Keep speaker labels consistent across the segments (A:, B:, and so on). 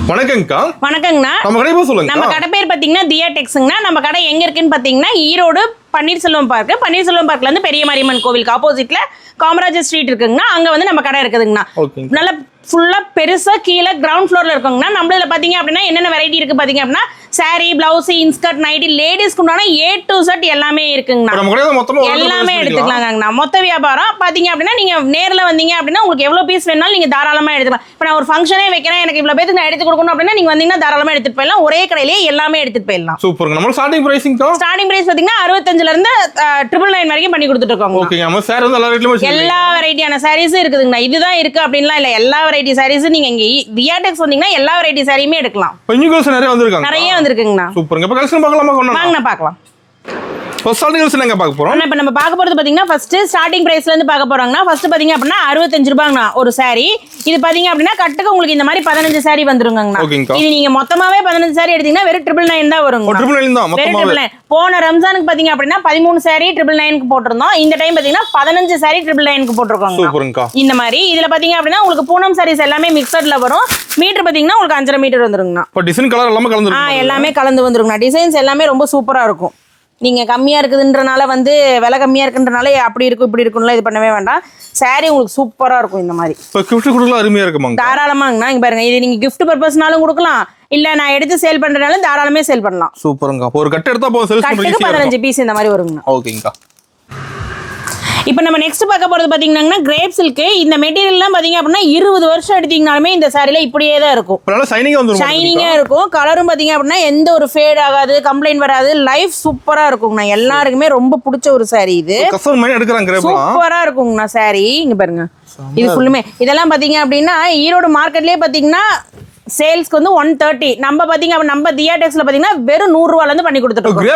A: வணக்கங்கக்கா.
B: வணக்கங்கண்ணா.
A: நம்ம கடை பேர் சொல்லுங்க.
B: நம்ம கடை பேர் பாத்தீங்கன்னா தியா டெக்ஸ்ங்கண்ணா. நம்ம கடை எங்க இருக்குன்னு பாத்தீங்கன்னா ஈரோடு பன்னீர்செல்வம் பார்க். பன்னீர்செல்வம் பார்க்ல இருந்து பெரிய மாரியம்மன் கோவிலுக்கு ஆப்போசிட்ல காமராஜர் ஸ்ட்ரீட் இருக்குங்கண்ணா. அங்க வந்து நம்ம கடை இருக்குதுங்கண்ணா. நல்ல ஃபுல்லா பெருசா கீழே கிரவுண்ட் ஃப்ளோர்ல இருக்குங்கண்ணா. நம்மள பாத்தீங்க அப்படின்னா என்னென்ன வெரைட்டி இருக்கு பாத்தீங்க அப்படின்னா சாரி, பிளவுஸ், இன்ஸ்கர்ட், நைட்டி, லேடிஸ்க்கு உண்டான A to Z எல்லாமே இருக்குங்கண்ணா. எல்லாமே எடுத்துக்கலாங்கண்ணா. மொத்த வியாபாரம் பாத்தீங்க அப்படின்னா நீங்க நேர்ல வந்தீங்க அப்படின்னா உங்களுக்கு எவ்வளவு பீஸ் வேணாலும் நீங்க தாராளமா எடுத்துக்கலாம். இப்போ நான் ஒரு ஃபங்க்ஷனே வைக்கிறேன், எனக்கு இவ்வளவு பேருக்கு நான் எடுத்து கொடுக்கணும் அப்படின்னா நீங்க வந்தீங்கன்னா தாராளமா எடுத்துட்டு போயிடலாம். ஒரே கடையிலேயே எல்லாமே எடுத்துட்டு போயிடலாம்.
A: சூப்பர்ங்க. நம்ம ஸ்டார்டிங் பிரைசிங்
B: பாத்தீங்கன்னா 65 ல இருந்து 999 வரைக்கும் பண்ணி கொடுத்துட்டு இருக்கோம்.
A: ஓகே. நம்ம சாரி வந்து எல்லா ரேட்லயும்
B: எல்லா வெரைட்டியான சாரீஸ் இருக்குதுங்கண்ணா. இதுதான் இருக்கு அப்படின்லாம் இல்ல, எல்லா வெரைட்டி சாரீஸ் நீங்க இங்க தியா டெக்ஸ் வந்தீங்கன்னா எல்லா வெரைட்டி சாரியுமே எடுக்கலாம்.
A: நிறைய வந்திருக்காங்க.
B: நிறைய வந்திருக்குங்கண்ணா.
A: சூப்பர்ங்க. இப்ப கலெக்ஷன் பார்க்கலாமா? வாங்க
B: பார்க்கலாம்.
A: ஃபர்ஸ்ட் ஸ்டார்டிங் கலெக்ஷன் எங்க பார்க்க போறோம்?
B: இப்போ நம்ம பார்க்க போறது பாத்தீங்கன்னா ஃபர்ஸ்ட் ஸ்டார்டிங் பிரைஸ்ல இருந்து பார்க்க போறாங்கன்னா ஃபர்ஸ்ட் பாத்தீங்க அப்படின்னா 65 ரூபாய்ங்கண்ணா ஒரு சாரி. இது பாத்தீங்க அப்படின்னா கட்டுக்கு உங்களுக்கு இந்த மாதிரி 15 சாரி வந்துருங்கண்ணா. இது நீங்க மொத்தமாவே 15 சாரி எடுத்தீங்கன்னா வெறும் 999 தான் வருங்க. 999 தான் மொத்தமாவே. போன ரம்ஜானுக்கு பாத்தீங்க அப்படின்னா 13 சாரி 999க்கு போட்டிருந்தோம். இந்த டைம் பாத்தீங்கன்னா 15 சாரி 999க்கு போட்டுருக்கோம்.
A: சூப்பர்ங்கா.
B: இந்த மாதிரி இதுல பாத்தீங்க அப்படின்னா உங்களுக்கு பூனம் சாரீஸ் எல்லாமே மிக்சட்ல வரும். மீட்டர் பாத்தீங்கன்னா உங்களுக்கு 5.5 மீட்டர் வந்துருங்கண்ணா.
A: இப்போ டிசைன் கலர் எல்லாமே கலந்துருக்கு.
B: எல்லாமே கலந்து வந்துருங்கண்ணா. டிசைன்ஸ் எல்லாமே ரொம்ப சூப்பரா இருக்கும். நீங்க கம்மியா இருக்குதுன்றனால வந்து விலை கம்மியா இருக்குன்றனால அப்படி இருக்கும் இப்படி இருக்கும்ல இது பண்ணவே வேண்டாம். சாரி உங்களுக்கு சூப்பரா இருக்கும். இந்த மாதிரி
A: இப்போ கிஃப்ட் கொடுக்கலாம், அருமையா இருக்குமாங்க.
B: தாராளமாங்கண்ணா. இங்க பாருங்க, இது நீங்க கிஃப்ட் பர்பஸ்னாலும் கொடுக்கலாம், இல்ல நான் எடுத்து சேல் பண்றதுனாலும் தாராளமே சேல் பண்ணலாம்.
A: சூப்பருங்க. ஒரு கட்டு எடுத்தா போதும், சேல்ஸ் பண்றீங்க.
B: 15 பீஸ் இந்த மாதிரி வருங்க.
A: ஓகேங்கா.
B: இப்போ நம்ம நெக்ஸ்ட் பார்க்க போறது பாத்தீங்கன்னா கிரேப் சில்க். இந்த மெட்டீரியல்லாம் பாத்தீங்க அப்படின்னா 20 வருஷம் எடுத்தீங்கனாலுமே இந்த சாரில இப்படியே தான் இருக்கும். ஷைனிங்கா இருக்கும். கலரும் பாத்தீங்க அப்படின்னா எந்த ஒரு ஃபேட் ஆகாது, கம்ப்ளைண்ட் வராது. லைஃப் சூப்பரா இருக்குங்கண்ணா. எல்லாருக்குமே ரொம்ப பிடிச்ச ஒரு சாரி இது. சூப்பரா இருக்குங்கண்ணா சாரி. இங்க பாருங்க, இது ஃபுல்லுமே இதெல்லாம் பாத்தீங்க அப்படின்னா ஈரோடு மார்க்கெட்லயே பாத்தீங்கன்னா சேல்ஸ்க்கு வந்து 130. நம்ம பாத்தீங்க நம்ம தியா டெக்ஸ்ல பாத்தீங்கன்னா வெறும் 100 ரூபாயில இருந்து பண்ணி கொடுத்துட்டு இருக்கோம்.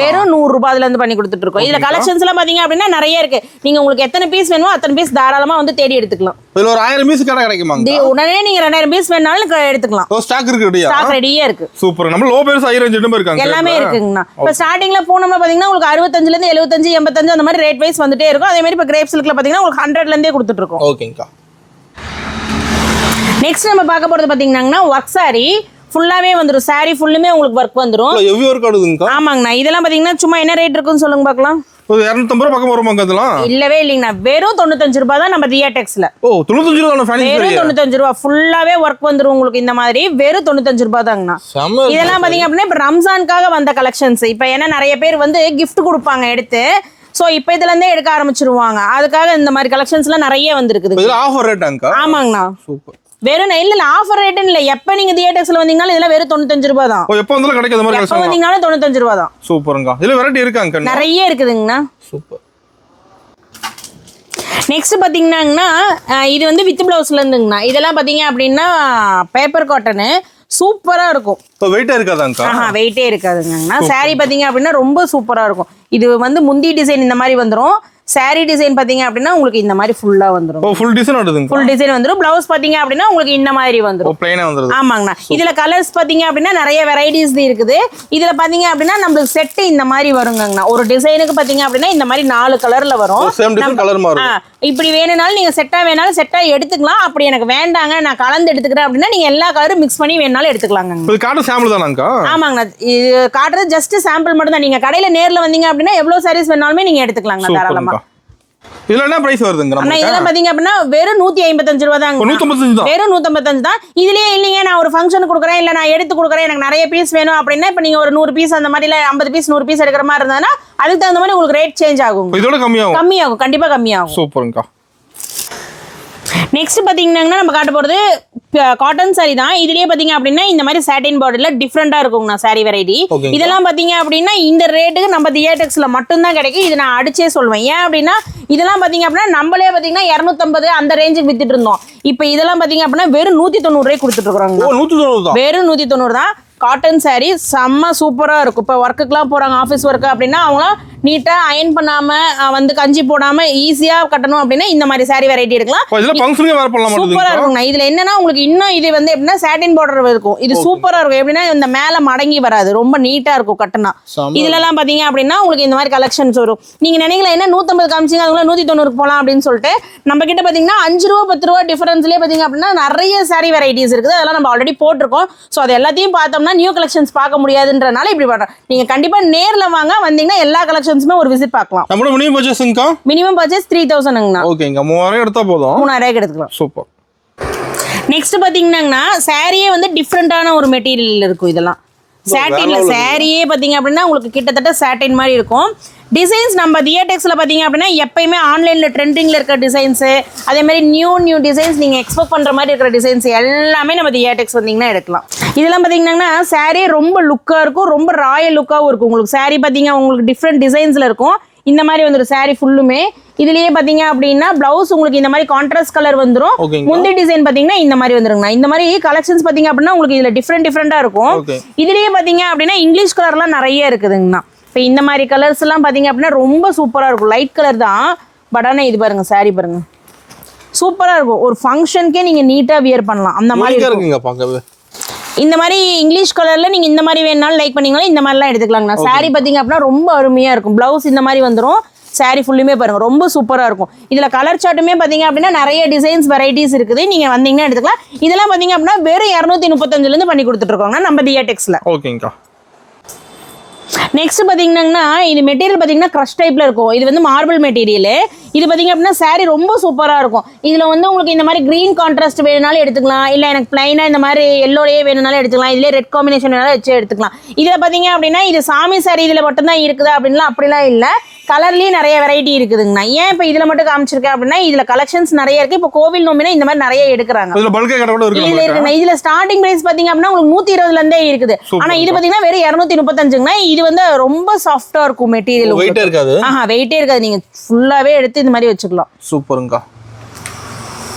B: வெறும் 100 ரூபாயில இருந்து பண்ணி கொடுத்துட்டு இருக்கோம். இதுல கலெக்ஷன்ஸ் எல்லாம் பாத்தீங்க அப்படின்னா நிறைய இருக்கு. நீங்க உங்களுக்கு எத்தனை பீஸ் வேணுமோ அத்தனை பீஸ் தாராளமா வந்து தேடி எடுத்துக்கலாம்.
A: இதுல ஒரு 1000 பீஸ் கடை கிடைக்குமா?
B: உடனே நீங்க 2000 பீஸ் வேணாலும் எடுத்துக்கலாம்.
A: ஸ்டாக் இருக்கு.
B: ஸ்டாக் ரெடியா இருக்கு.
A: சூப்பர். நம்ம லோ பிரைஸ் ஹை ரேஞ்ச் ரெண்டும் இருக்காங்க.
B: எல்லாமே இருக்குங்கண்ணா. இப்ப ஸ்டார்டிங்ல போனோம்னா பாத்தீங்கன்னா உங்களுக்கு 65 ல இருந்து 75 85 அந்த மாதிரி ரேட் வைஸ் வந்துட்டே இருக்கும். அதே மாதிரி இப்ப கிரேப் சில்க்ல பாத்தீங்கன்னா உங்களுக்கு 100ல இருந்தே கொடுத்துட்டு இருக்கோம்.
A: ஓகேங்கா.
B: நெக்ஸ்ட் நம்ம பார்க்க போறது பாத்தீங்கன்னா ஒர்க் சாரி. ஃபுல்லாவே வந்துரும். சாரி ஃபுல்லுமே உங்களுக்கு ஒர்க் வந்துரும்.
A: ஹெவி ஒர்க் ஆடுதுங்க.
B: ஆமாங்கண்ணா. இதெல்லாம் பாத்தீங்கன்னா சும்மா என்ன ரேட் இருக்குன்னு சொல்லுங்க பார்க்கலாம்.
A: 250 ரூபாய் பக்கம் வருமாங்க அதெல்லாம்? இல்லவே
B: இல்லைங்கண்ணா. வெறும் 95 ரூபாய் தான் நம்ம தியா டெக்ஸ்ல.
A: 95 ரூபாய்.
B: வெறும் 95 ரூபாய் ஃபுல்லாவே ஒர்க் வந்துரும் உங்களுக்கு. இந்த மாதிரி வெறும் 95 ரூபாய் தாங்கண்ணா. இதெல்லாம் பாத்தீங்க அப்படின்னா இப்ப ரம்ஜானுக்காக வந்த கலெக்ஷன்ஸ். இப்ப ஏன்னா நிறைய பேர் வந்து கிஃப்ட் கொடுப்பாங்க எடுத்து. சோ இப்போ இதுல இருந்தே எடுக்க ஆரம்பிச்சிருவாங்க. அதுக்காக இந்த மாதிரி கலெக்ஷன்ஸ் எல்லாம் நிறைய வந்திருக்குது.
A: இதுல ஆஃபர் ரேட்டாங்க?
B: ஆமாங்கண்ணா.
A: சூப்பர்.
B: வெறும் இல்ல ஆஃபர் ரேட் இல்ல. எப்ப நீங்க தியா டெக்ஸ்ல வந்தீங்கனாலும் இதெல்லாம் வெறும் 95 ரூபாய் தான்.
A: எப்ப வந்தாலும் கிடைக்கும். மாதிரி
B: எப்ப வந்தீங்கனாலும் 95 ரூபாய் தான்.
A: சூப்பர்ங்க. இதுல வெரைட்டி இருக்காங்க.
B: நிறைய இருக்குதுங்கண்ணா.
A: சூப்பர்.
B: நெக்ஸ்ட் பாத்தீங்கன்னா இது வந்து வித் பிளவுஸ்ல இருந்துங்கண்ணா. இதெல்லாம் பாத்தீங்க அப்படின்னா பேப்பர் காட்டனு சூப்பரா இருக்கும்.
A: வெயிட்டே இருக்காதாங்க?
B: வெயிட்டே இருக்காதுங்கண்ணா. சாரி பாத்தீங்க அப்படின்னா ரொம்ப சூப்பரா இருக்கும். இது வந்து முந்தி டிசைன் இந்த மாதிரி வந்துரும். சாரி டிசைன் பாத்தீங்க அப்படின்னா உங்களுக்கு இந்த மாதிரி ஃபுல்லா வந்துரும்.
A: ஃபுல் டிசைன் வருதுங்க.
B: ஃபுல் டிசைன் வந்துரும். பிளவுஸ் பாத்தீங்க அப்படின்னா உங்களுக்கு இந்த மாதிரி வந்துரும்.
A: ப்ளைனா வந்துருது.
B: ஆமாங்கண்ணா. இதுல கலர்ஸ் பாத்தீங்க அப்படின்னா நிறைய வெரைட்டிஸ் இருக்குது. இதுல பாத்தீங்க அப்படின்னா நமக்கு செட் இந்த மாதிரி வருங்கண்ணா. ஒரு டிசைனுக்கு பாத்தீங்க அப்படின்னா இந்த மாதிரி 4 கலர்ல வரும்.
A: சேம் டிசைன் கலர் மாறும்.
B: இப்படி வேணும்னாலும் நீங்க செட்டா வேணாலும் செட்டா எடுத்துக்கலாம். அப்படி எனக்கு வேண்டாங்க நான் கலந்து எடுத்துக்கிறேன் அப்படின்னா நீங்க எல்லா கலரும் மிக்ஸ் பண்ணி வேணாலும் எடுத்துக்கலாங்க.
A: இது காட்டு சாம்பிள் தானாங்க?
B: ஆமாங்கண்ணா. இது காட்டுறது ஜஸ்ட் சாம்பிள் மட்டும் தான். நீங்க கடையில நேர்ல வந்தீங்க அப்படின்னா எவ்வளவு சாரீஸ் வேணாலுமே நீங்க எடுத்துக்கலாங்க தாராளமா.
A: இதுல என்ன பிரைஸ் வருதுங்க?
B: நம்ம இதெல்லாம் பாத்தீங்க அப்படின்னா வெறும் 155 ரூபாய் தாங்க.
A: 155 தான்.
B: வெறும் 155 தான். இதுலயே இல்லைங்க நான் ஒரு ஃபங்க்ஷன் கொடுக்குறேன், இல்ல நான் எடுத்து கொடுக்குறேன், எனக்கு நிறைய பீஸ் வேணும் அப்படின்னா இப்ப நீங்க ஒரு 100 பீஸ் அந்த மாதிரி 50 பீஸ் 100 பீஸ் எடுக்கிற மாதிரி இருந்தா அதுக்கு தகுந்த மாதிரி உங்களுக்கு ரேட் சேஞ்ச் ஆகும்.
A: இதோட கம்மியாகும்.
B: கண்டிப்பா கம்மியாகும்.
A: சூப்பர்ங்கா.
B: நெக்ஸ்ட் பாத்தீங்கன்னா நம்ம காட்ட போறது காட்டன் சாரி தான். இதுலயே பாத்தீங்க அப்படின்னா இந்த மாதிரி சாட்டின் பார்டர்ல டிஃப்ரெண்டா இருக்குங்கண்ணா சாரி வெரைட்டி. இதெல்லாம் பாத்தீங்க அப்படின்னா இந்த ரேட்டுக்கு நம்ம தியா டெக்ஸ்ல மட்டும் தான் கிடைக்கும். இது நான் அடிச்சே சொல்வேன். ஏன் அப்படின்னா இதெல்லாம் பாத்தீங்க அப்படின்னா நம்மளே பாத்தீங்கன்னா 250 அந்த ரேஞ்சுக்கு வித்துட்டு இருந்தோம். இப்ப இதெல்லாம் பாத்தீங்க அப்படின்னா வெறும் 190 ரூபாய் கொடுத்துட்டு இருக்காங்க. வெறும் 190 தான். காட்டன் சாரி செம்ம சூப்பரா இருக்கும். இப்போ ஒர்க்குக்குலாம் போறாங்க, ஆஃபீஸ் ஒர்க்கு அப்படின்னா அவங்களாம் நீட்டா அயன் பண்ணாம வந்து கஞ்சி போடாம ஈஸியா கட்டணும் அப்படின்னா இந்த மாதிரி saree வெரைட்டி எடுக்கலாம்.
A: இதுல ஃபங்க்ஷனுக்கு வேற பண்ணலாம்
B: சூப்பரா இருக்குங்க. இதுல என்னன்னா உங்களுக்கு இன்னும் இது வந்து எப்படின்னா சாட்டின் பார்டர் இருக்கும். இது சூப்பரா இருக்கும். எப்படின்னா இந்த மேல மடங்கி வராது, ரொம்ப நீட்டா இருக்கும் கட்டனா. இதுல எல்லாம் பாத்தீங்க அப்படின்னா உங்களுக்கு இந்த மாதிரி கலெக்ஷன்ஸ் வரும். நீங்க நினைக்கல என்ன 150 காமிச்சிங்க அதுக்குள்ள 190 போலாம் அப்படின்னு சொல்லிட்டு நம்ம கிட்ட பாத்தீங்கன்னா 5 ரூபா 10 ரூபா டிஃபரன்ஸ்லயே பாத்தீங்க அப்படின்னா நிறைய saree வெரைட்டிஸ் இருக்குது. அதெல்லாம் நம்ம ஆல்ரெடி போட்டிருக்கோம். ஸோ அது எல்லாத்தையும் பார்த்தோம்னா நியூ கலெக்ஷன்ஸ் பார்க்க முடியாதுன்றனால இப்படி பண்றோம். நீங்க கண்டிப்பா நேர்ல வாங்க, வந்தீங்கன்னா எல்லா கலெக்ஷன்ஸுமே ஒரு விசிட் பார்க்கலாம்.
A: நம்மளோட மினிமம் பர்ச்சேஸ்ங்கா
B: மினிமம் பர்ச்சேஸ் 3000ங்கண்ணா.
A: ஓகேங்க, 3000 எடுத்தா போதும்.
B: 3000 எடுத்துக்கலாம்.
A: சூப்பர்.
B: நெக்ஸ்ட் பாத்தீங்கன்னா சாரியே வந்து டிஃப்ரெண்டான ஒரு மெட்டீரியல் இருக்கும். இதெல்லாம் சாட்டின்ல சாரியே பாத்தீங்க அப்படின்னா உங்களுக்கு கிட்டத்தட்ட சாட்டின் மாதிரி இருக்கும். டிசைன்ஸ் நம்ம தியேடெக்ஸ்ல பாத்தீங்க அப்படின்னா எப்பயுமே ஆன்லைன்ல ட்ரெண்டிங்ல இருக்க டிசைன்ஸ், அதே மாதிரி நியூ டிசைன்ஸ் நீங்க எக்ஸ்பெக்ட் பண்ற மாதிரி இருக்கிற டிசைன்ஸ் எல்லாமே நம்ம தியேடெக்ஸ் வந்தீங்கன்னா எடுக்கலாம். இதெல்லாம் பாத்தீங்கன்னா சாரி ரொம்ப லுக்கா இருக்கும், ரொம்ப ராயல் லுக்காவும் இருக்கும். உங்களுக்கு சாரி பாத்தீங்க உங்களுக்கு டிஃப்ரெண்ட் டிசைன்ஸ்ல இருக்கும். இந்த மாதிரி வந்துடும் சாரி ஃபுல்லுமே. இதுலயே பாத்தீங்க அப்படின்னா பிளவுஸ் உங்களுக்கு இந்த மாதிரி கான்ட்ராஸ்ட் கலர் வந்துடும். முந்தி டிசைன் பாத்தீங்கன்னா இந்த மாதிரி வந்துருங்க. இந்த மாதிரி கலெக்ஷன்ஸ் பாத்தீங்க அப்படின்னா உங்களுக்கு இதுல டிஃப்ரெண்டா இருக்கும். இதுலயே பாத்தீங்க அப்படின்னா இங்கிலீஷ் கலர்லாம் நிறைய இருக்குதுங்கண்ணா. இப்போ இந்த மாதிரி கலர்ஸ் எல்லாம் பாத்தீங்க அப்படின்னா ரொம்ப சூப்பரா இருக்கும். லைட் கலர் தான், பட் ஆனா இது பாருங்க சாரி பாருங்க சூப்பரா இருக்கும். ஒரு ஃபங்க்ஷனுக்கே நீங்க நீட்டா வியர் பண்ணலாம். அந்த மாதிரி இருக்குங்க பார்க்கவே. இந்த மாதிரி இங்கிலீஷ் கலர்ல நீங்க இந்த மாதிரி வேணாலும் லைக் பண்ணீங்கன்னா இந்த மாதிரிலாம் எடுத்துக்கலாங்கண்ணா. சாரி பாத்தீங்க அப்படின்னா ரொம்ப அருமையா இருக்கும். பிளவுஸ் இந்த மாதிரி வந்துடும். சாரி ஃபுல்லுமே பாருங்க ரொம்ப சூப்பரா இருக்கும். இதுல கலர் சார்ட்டுமே பாத்தீங்க அப்படின்னா நிறைய டிசைன்ஸ் வெரைட்டிஸ் இருக்குது. நீங்க வந்தீங்கன்னா எடுத்துக்கலாம். இதெல்லாம் பாத்தீங்க அப்படின்னா வெறும் 235 இருந்து பண்ணி கொடுத்துட்டு இருக்கோங்க நம்ம தியேடெக்ஸ்ல.
A: ஓகேங்கா.
B: நெக்ஸ்ட் பாத்தீங்கன்னா இது மெட்டீரியல் பாத்தீங்கன்னா கிரஷ் டைப்ல இருக்கும். இது வந்து மார்பிள் மெட்டீரியல். இது பாத்தீங்க அப்படின்னா சாரி ரொம்ப சூப்பரா இருக்கும். இதுல வந்து உங்களுக்கு இந்த மாதிரி கிரீன் கான்ட்ராஸ்ட் வேணும்னாலும் எடுத்துக்கலாம், இல்ல எனக்கு பிளைனா இந்த மாதிரி எல்லோலயே வேணும்னாலும் எடுத்துக்கலாம், இதுல ரெட் காம்பினேஷன் வேணாலும் வச்சு எடுத்துக்கலாம். இதுல பாத்தீங்க அப்படின்னா இது சாமி சாரி இதுல மட்டும் தான் இருக்குதா அப்படின்லாம் அப்படிலாம் இல்ல, கலர்லயே நிறைய வெரைட்டி இருக்குதுங்கண்ணா. ஏன் இப்போ இதுல மட்டும் காமிச்சிருக்கேன் அப்படின்னா இதுல கலெக்ஷன்ஸ் நிறைய இருக்கு. இப்போ கோவில் நோம்பினா இந்த மாதிரி நிறைய எடுக்கிறாங்க. இதுல இருக்குங்க. இதுல ஸ்டார்டிங் பிரைஸ் பாத்தீங்க அப்படின்னா உங்களுக்கு 120 இருந்தே இருக்குது. ஆனா இது பாத்தீங்கன்னா வெறும் 235ங்கண்ணா. இது வந்து ரொம்ப சாஃப்டா இருக்கும் மெட்டீரியல்.
A: வெயிட்டே இருக்காது.
B: வெயிட்டே இருக்காது. நீங்க ஃபுல்லாவே எடுத்து இந்த மாதிரி வச்சுக்கலாம்.
A: சூப்பருங்கா.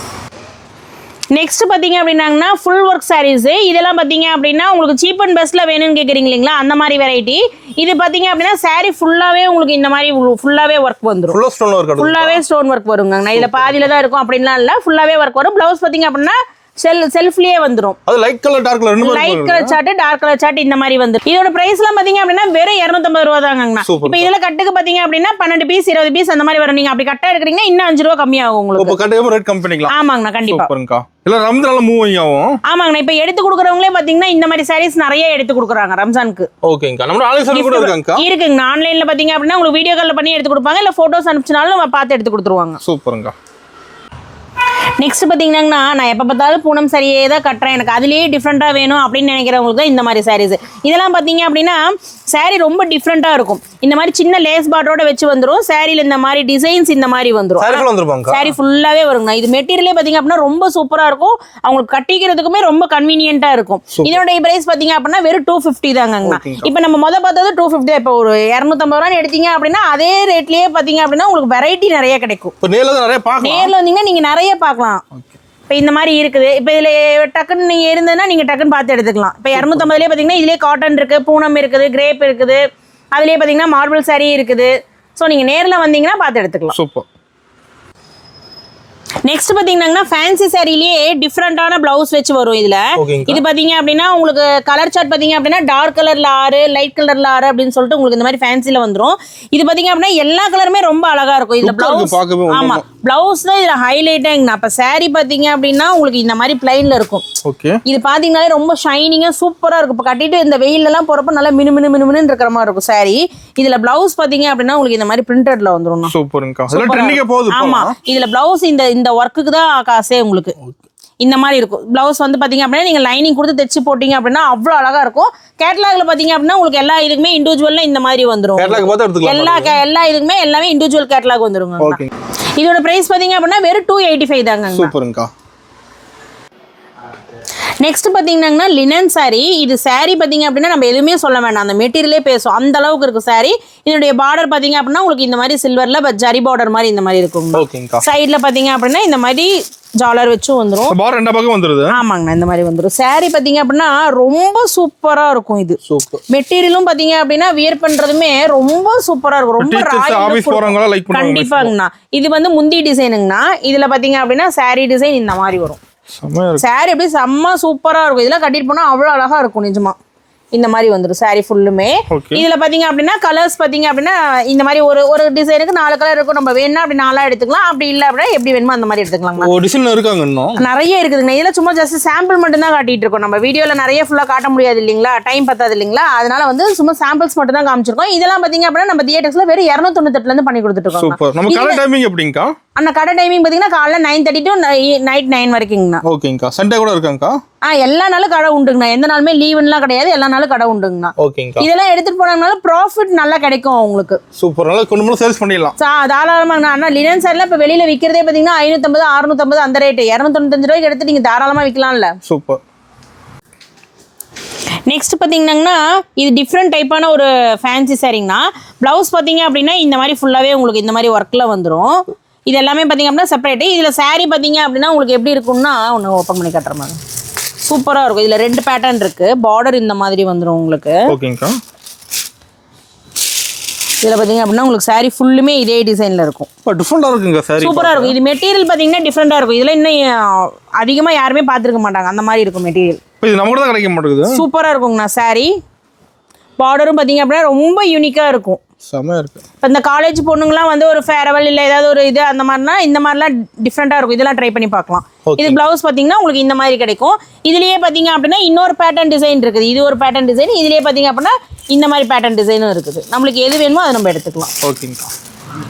B: நெக்ஸ்ட் பாத்தீங்க அப்படின்னா ஃபுல் ஒர்க் சாரீஸ். இதெல்லாம் பாத்தீங்க அப்படின்னா உங்களுக்கு சீப் அண்ட் பெஸ்ட்ல வேணும்னு கேக்குறீங்க இல்லைங்களா, அந்த மாதிரி வெரைட்டி. இது பாத்தீங்க அப்படின்னா சாரி ஃபுல்லாவே உங்களுக்கு இந்த மாதிரி ஃபுல்லாவே ஒர்க் வந்துரும். ஃபுல்லாவே ஸ்டோன் ஒர்க் வருங்க. இதுல பாதியில தான் இருக்கும் அப்படின்லாம் இல்ல, ஃபுல்லாவே ஒர்க் வரும். பிளவுஸ் பாத்தீங்க அப்படின்னா செல்ஃப்லயே வந்துரும்.
A: அது light colour dark colour
B: light colour chart dark colour chart இந்த மாதிரி வந்துரும். இதோட பிரைஸ்லாம் பாத்தீங்க அப்படின்னா வெறும் 250 ரூபா தாங்கண்ணா. இப்போ இதுல கட்டுக்கு பாத்தீங்க அப்படின்னா 12 பீஸ் 20 பீஸ் அந்த மாதிரி வரும். நீங்க அப்படி கட்டா எடுக்கிறீங்கன்னா இன்னும் 5 ரூபா கம்மியாகும் உங்களுக்கு.
A: இப்போ கட்டவே ரேட் கம்மி பண்ணிக்கலாம்.
B: ஆமாங்கண்ணா கண்டிப்பா.
A: சூப்பர்ங்கா. இல்ல ரம்ஜான்ல மூவ் ஆகும்.
B: ஆமாங்கண்ணா. இப்போ எடுத்து கொடுக்குறவங்களே பாத்தீங்கன்னா இந்த மாதிரி சாரீஸ் நிறைய எடுத்து கொடுக்குறாங்க ரம்ஜானுக்கு.
A: ஓகேங்கா. நம்ம ஆன்லைன் சர்வீஸ் கூட இருக்காங்கக்கா.
B: இருக்குங்க. ஆன்லைன்ல பாத்தீங்க அப்படின்னா உங்களுக்கு வீடியோ கால்ல பண்ணி எடுத்து கொடுப்பாங்க, இல்ல போட்டோஸ் அனுப்பிச்சனாலும் பார்த்து எடுத்து கொடுத்துருவாங்க.
A: சூப்பருங்கா.
B: நெக்ஸ்ட் பாத்தீங்கன்னா நான் எப்போ பார்த்தாலும் பூனம் சரியே தான் கட்டுறேன், எனக்கு அதுலேயே டிஃப்ரெண்ட்டாக வேணும் அப்படின்னு நினைக்கிறவங்களுக்கு தான் இந்த மாதிரி சாரீஸ். இதெல்லாம் பார்த்தீங்க அப்படின்னா சாரீ ரொம்ப டிஃப்ரெண்ட்டாக இருக்கும். இந்த மாதிரி சின்ன லேஸ் பார்டரோட வச்சு வந்துடும். சாரியில் இந்த மாதிரி டிசைன்ஸ் இந்த மாதிரி வந்துடும். சாரி ஃபுல்லாகவே வருங்க. இது மெட்டீரியலே பார்த்தீங்க அப்படின்னா ரொம்ப சூப்பராக இருக்கும். அவங்களுக்கு கட்டிக்கிறதுக்குமே ரொம்ப கன்வீனியன்ட்டாக இருக்கும். இதோட பிரைஸ் பார்த்தீங்க அப்படின்னா வெறும் 250 தாங்கண்ணா. இப்போ நம்ம பார்த்தது 250 தான். இப்போ ஒரு 250 ரூபான்னு எடுத்தீங்க அப்படின்னா அதே ரேட்லேயே பார்த்தீங்க அப்படின்னா உங்களுக்கு வெரைட்டி நிறைய கிடைக்கும். நேரில் வந்தீங்கன்னா நீங்கள் நிறைய பார்க்கலாம். இப்போ இந்த மாதிரி இருக்குது. இப்போ இதில் டக்குன்னு நீங்கள் இருந்ததுன்னா நீங்கள் டக்குன்னு பார்த்து எடுத்துக்கலாம். இப்போ 250லேயே பார்த்தீங்கன்னா இதுலேயே காட்டன் இருக்குது, பூனம் இருக்குது, கிரேப் இருக்குது, அதுலேயே பார்த்தீங்கன்னா மார்பிள் சாரி இருக்குது. ஸோ நீங்கள் நேரில் வந்தீங்கன்னா பார்த்து எடுத்துக்கலாம்.
A: சூப்பர்.
B: நெக்ஸ்ட் பாத்தீங்கன்னா ஃபேன்சி சாரிலேயே டிஃப்ரெண்டான பிளவுஸ் வச்சு வரும். இதுல இது பாத்தீங்க அப்படின்னா உங்களுக்கு கலர் சார்ட் பாத்தீங்க அப்படின்னா டார்க் கலர்ல 6 லைட் கலர்ல 6 அப்படின்னு சொல்லிட்டு உங்களுக்கு இந்த மாதிரி ஃபேன்சில வந்துரும். இது பாத்தீங்க அப்படின்னா எல்லா கலருமே ரொம்ப அழகா இருக்கும். இதுல பிளவுஸ் ஆமா பிளவுஸ் தான் இதுல ஹைலைட்டாங்க. அப்ப சாரி பாத்தீங்க அப்படின்னா உங்களுக்கு இந்த மாதிரி பிளைன்ல இருக்கும். இது பாத்தீங்கன்னாலே ரொம்ப ஷைனிங்கா சூப்பரா இருக்கும். இப்ப கட்டிட்டு இந்த வெயில்ல எல்லாம் போறப்ப நல்லா மினுமினு இருக்கிற மாதிரி இருக்கும் சாரி. இதுல பிளவுஸ் பாத்தீங்க அப்படின்னா உங்களுக்கு இந்த மாதிரி பிரிண்டட்ல வந்துரும். ஆமா இதுல பிளவுஸ் இந்த ஒர்க்குக்கு தான் காசே உங்களுக்கு. இந்த மாதிரி இருக்கும் பிளவுஸ் வந்து பாத்தீங்க அப்படின்னா நீங்க லைனிங் கொடுத்து தைச்சு போட்டீங்க அப்படின்னா அவ்வளவு அழகா இருக்கும். கேட்டலாக்ல பாத்தீங்க அப்படின்னா உங்களுக்கு எல்லா இதுக்குமே இண்டிவிஜுவல்ல இந்த மாதிரி வந்துரும். எல்லா இதுக்குமே எல்லாமே இண்டிவிஜுவல் கேட்டலாக் வந்துருங்க. இதோட பிரைஸ் பாத்தீங்க அப்படின்னா வெறும் 285 தாங்க.
A: சூப்பர்ங்கா.
B: நெக்ஸ்ட் பாத்தீங்கன்னா லினன் saree. இது saree பாத்தீங்க அப்படின்னா நம்ம எதுவுமே சொல்ல வேண்டாம், அந்த மெட்டீரியலே பேசும், அந்த அளவுக்கு இருக்கு saree. இதனுடைய பார்டர் பாத்தீங்க அப்படின்னா உங்களுக்கு இந்த மாதிரி சில்வர்ல ஜரி பார்டர் மாதிரி இந்த மாதிரி இருக்கும்.
A: ஓகேங்கா.
B: சைடுல பாத்தீங்க அப்படின்னா இந்த மாதிரி ஜாலர் வச்சு வந்துரும்.
A: பார்டர் ரெண்டு பக்கம் வந்துருது.
B: ஆமாங்க, இந்த மாதிரி வந்துரும். saree பாத்தீங்க அப்படின்னா ரொம்ப சூப்பரா இருக்கும். இது
A: சூப்பர்.
B: மெட்டீரியலும் பாத்தீங்க அப்படின்னா வியர் பண்றதுமே ரொம்ப சூப்பரா இருக்கும். ரொம்ப
A: ஆபீஸ் போறவங்க லைக் பண்ணுவாங்க.
B: கண்டிப்பாங்கண்ணா. இது வந்து முந்தி டிசைனுங்கண்ணா. இதுல பாத்தீங்க அப்படின்னா saree டிசைன் இந்த மாதிரி வரும். சாரி எப்படி செம்ம சூப்பரா இருக்கும். இதெல்லாம் கட்டிட்டு போனா அவ்வளவு அழகா இருக்கும் நிஜமா. இந்த மாதிரி வந்துடும் சாரி ஃபுல்லுமே. இதுல பாத்தீங்க அப்படின்னா கலர்ஸ் பாத்தீங்க அப்படின்னா இந்த மாதிரி ஒரு டிசைனுக்கு 4 கலர் இருக்கும். நம்ம வேணா அப்படி 4 எடுத்துக்கலாம், அப்படி இல்ல அப்படின்னா எப்படி வேணுமோ அந்த மாதிரி எடுத்துக்கலாம்.
A: ஒரு டிசைன் இருக்காங்க இன்னும் நிறைய
B: இருக்குதுங்க. இதெல்லாம் சும்மா ஜஸ்ட் சாம்பிள் மட்டும் தான் காட்டிட்டு இருக்கோம். நம்ம வீடியோல நிறைய ஃபுல்லா காட்ட முடியாது இல்லீங்களா, டைம் பத்தாது இல்லீங்களா, அதனால வந்து சும்மா சாம்பிள்ஸ் மட்டும் தான் காமிச்சிருக்கோம். இதெல்லாம் பாத்தீங்க அப்படின்னா நம்ம தியேட்டர்ஸ்ல வெறும் 298 இருந்து பண்ணி கொடுத்துட்டு இருக்கோம்.
A: சூப்பர். நம்ம கடை டைமிங் எப்படிங்கா?
B: அந்த கடை டைமிங் பாத்தீங்கன்னா காலைல 9:30 to நைட் 9 வரைக்குங்கண்ணா.
A: ஓகேங்கா. சண்டே கூட இருக்காங்கக்கா?
B: எல்லா நாளும் கடை உண்டுங்கண்ணா. எந்த நாளுமே லீவுலாம் கிடையாது, எல்லா நாளும் கடை உண்டுங்கண்ணா.
A: ஓகேங்கா.
B: இதெல்லாம் எடுத்துட்டு போனாங்கனால ப்ராஃபிட் நல்லா கிடைக்கும் உங்களுக்கு.
A: சூப்பர். நல்லா கொண்டு போய் சேல்ஸ் பண்ணிடலாம்.
B: தாராளமாங்கண்ணா. ஆனா லினன் சாரிலாம் இப்ப வெளியில விக்கிறதே பாத்தீங்கன்னா 550 650 அந்த ரேட். 295 ரூபாய்க்கு எடுத்து நீங்க தாராளமா விற்கலாம்ல.
A: சூப்பர்.
B: நெக்ஸ்ட் பாத்தீங்கன்னா இது டிஃப்ரெண்ட் டைப்பான ஒரு ஃபேன்சி சாரிங்கண்ணா. பிளவுஸ் பாத்தீங்க அப்படின்னா இந்த மாதிரி ஃபுல்லாவே உங்களுக்கு இந்த மாதிரி ஒர்க்ல வந்துடும். இது எல்லாமே பாத்தீங்க அப்படின்னா செப்பரேட். இதுல சாரி பாத்தீங்க அப்படின்னா உங்களுக்கு எப்படி இருக்கும்னா ஒன்று ஓப்பன் பண்ணி காட்டுற மாதிரி சூப்பரா இருக்கும். இதுல 2 பேட்டர்ன் இருக்கு. பார்டர் இந்த மாதிரி வந்துடும் உங்களுக்கு.
A: ஓகேங்கா.
B: இதுல பாத்தீங்க அப்படின்னா உங்களுக்கு சாரி ஃபுல்லுமே இதே டிசைன்ல இருக்கும்.
A: டிஃபரெண்டா இருக்குங்க சாரி.
B: சூப்பரா இருக்கும். இது மெட்டீரியல் பாத்தீங்கன்னா டிஃபரெண்டா இருக்கும். இதுல இன்னும் அதிகமா யாருமே பாத்துருக்க மாட்டாங்க, அந்த மாதிரி இருக்கும் மெட்டீரியல்.
A: இது நமக்கு தான் கிடைக்க மாட்டேங்குது.
B: சூப்பரா இருக்குங்கண்ணா. சாரி பார்டரும் பாத்தீங்க அப்படின்னா ரொம்ப யூனிக்கா இருக்கும்.
A: செமையா இருக்கு.
B: இப்போ இந்த காலேஜ் பொண்ணுங்கலாம் வந்து ஒரு ஃபேர்வெல் இல்லை ஏதாவது ஒரு இது அந்த மாதிரினா இந்த மாதிரிலாம் டிஃப்ரெண்ட்டாக இருக்கும். இதெல்லாம் ட்ரை பண்ணி பார்க்கலாம். இது பிளவுஸ் பார்த்தீங்கன்னா உங்களுக்கு இந்த மாதிரி கிடைக்கும். இதுலேயே பார்த்தீங்க அப்படின்னா இன்னொரு பேட்டர்ன் டிசைன் இருக்குது. இது ஒரு பேட்டர்ன் டிசைன். இதுலேயே பார்த்தீங்க அப்படின்னா இந்த மாதிரி பேட்டர்ன் டிசைனும் இருக்குது. நம்மளுக்கு எது வேணுமோ அதை நம்ம எடுத்துக்கலாம்.
A: ஓகேங்கா.